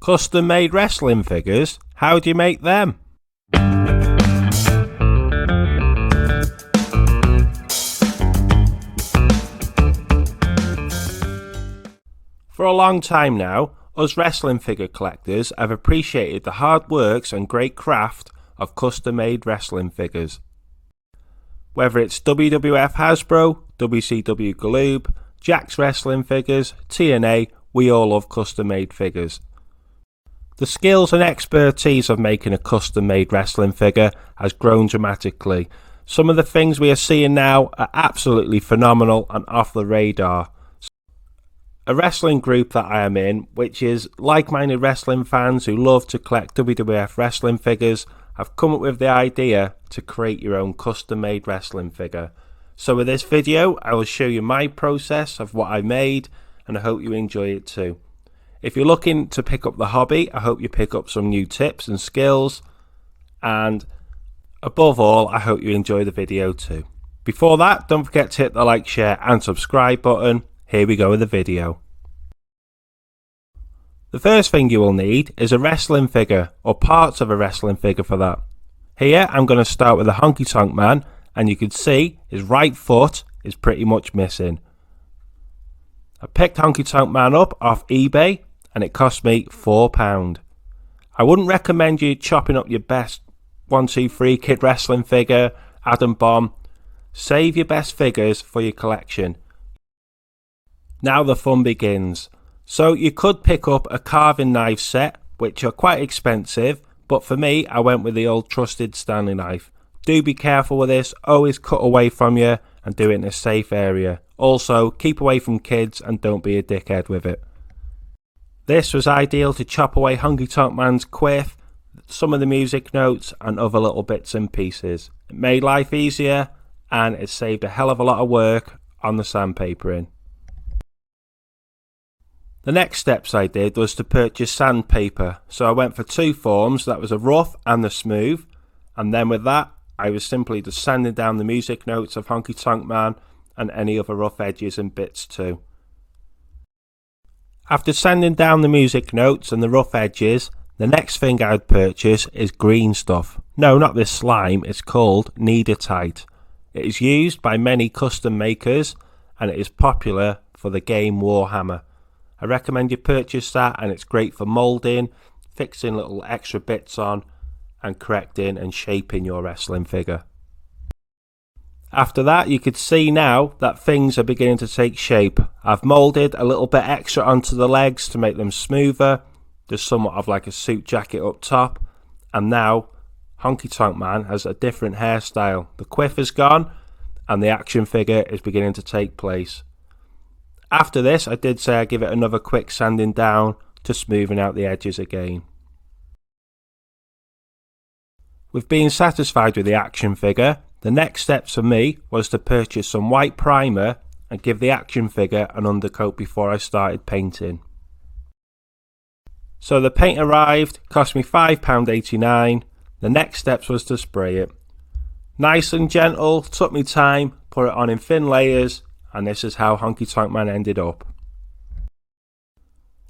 Custom made wrestling figures? How do you make them? For a long time now, us wrestling figure collectors have appreciated the hard works and great craft of custom made wrestling figures. Whether it's WWF Hasbro, WCW Galoob, Jakks Wrestling Figures, TNA, we all love custom made figures. The skills and expertise of making a custom made wrestling figure has grown dramatically. Some of the things we are seeing now are absolutely phenomenal and off the radar. A wrestling group that I am in, which is like-minded wrestling fans who love to collect WWF wrestling figures, have come up with the idea to create your own custom made wrestling figure. So with this video I will show you my process of what I made, and I hope you enjoy it too. If you're looking to pick up the hobby, I hope you pick up some new tips and skills, and above all I hope you enjoy the video too. Before that, don't forget to hit the like, share and subscribe button. Here we go with the video. The first thing you will need is a wrestling figure, or parts of a wrestling figure for that. Here I'm going to start with a Honky Tonk Man, and you can see his right foot is pretty much missing. I picked Honky Tonk Man up off eBay and it cost me £4. I wouldn't recommend you chopping up your best 1, 2, 3 kid wrestling figure, Adam Bomb. Save your best figures for your collection. Now the fun begins. So you could pick up a carving knife set, which are quite expensive, but for me I went with the old trusted Stanley knife. Do be careful with this, always cut away from you and do it in a safe area. Also keep away from kids and don't be a dickhead with it. This was ideal to chop away Honky Tonk Man's quiff, some of the music notes and other little bits and pieces. It made life easier and it saved a hell of a lot of work on the sandpapering. The next steps I did was to purchase sandpaper, so I went for 2 forms, that was a rough and the smooth, and then with that I was simply just sanding down the music notes of Honky Tonk Man and any other rough edges and bits too. After sanding down the music notes and the rough edges, the next thing I would purchase is green stuff. No, not this slime, it's called Needetite. It is used by many custom makers and it is popular for the game Warhammer. I recommend you purchase that, and it's great for moulding, fixing little extra bits on and correcting and shaping your wrestling figure. After that you could see now that things are beginning to take shape. I've moulded a little bit extra onto the legs to make them smoother. There's somewhat of like a suit jacket up top, and now Honky Tonk Man has a different hairstyle. The quiff is gone and the action figure is beginning to take place. After this I did say I'd give it another quick sanding down to smoothing out the edges again. With being satisfied with the action figure, the next steps for me was to purchase some white primer and give the action figure an undercoat before I started painting. So the paint arrived, cost me £5.89. The next steps was to spray it. Nice and gentle, took me time, put it on in thin layers, and this is how Honky Tonk Man ended up.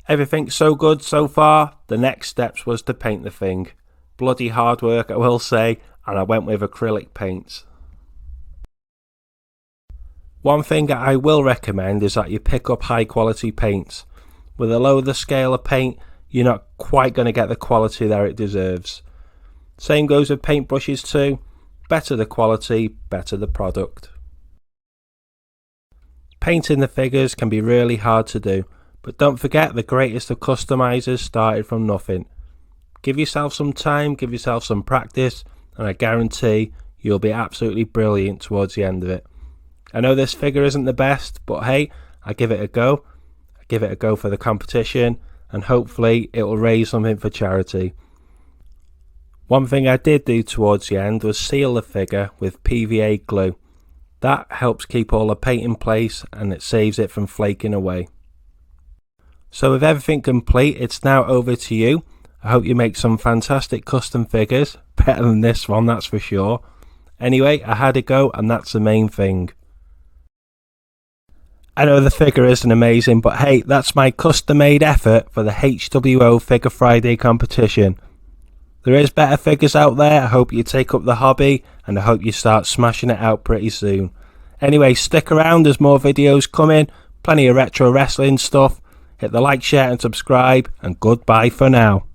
Everything's so good so far. The next steps was to paint the thing. Bloody hard work I will say, and I went with acrylic paints. One thing I will recommend is that you pick up high quality paints. With a lower the scale of paint, you're not quite going to get the quality that it deserves. Same goes with paintbrushes too. Better the quality, better the product. Painting the figures can be really hard to do, but don't forget the greatest of customizers started from nothing. Give yourself some time, give yourself some practice, and I guarantee you'll be absolutely brilliant towards the end of it. I know this figure isn't the best, but hey, I give it a go. I give it a go for the competition, and hopefully it will raise something for charity. One thing I did do towards the end was seal the figure with PVA glue. That helps keep all the paint in place and it saves it from flaking away. So with everything complete, it's now over to you. I hope you make some fantastic custom figures, better than this one, that's for sure. Anyway, I had a go and that's the main thing. I know the figure isn't amazing, but hey, that's my custom-made effort for the HWO Figure Friday competition. There is better figures out there. I hope you take up the hobby, and I hope you start smashing it out pretty soon. Anyway, stick around, there's more videos coming, plenty of retro wrestling stuff. Hit the like, share and subscribe, and goodbye for now.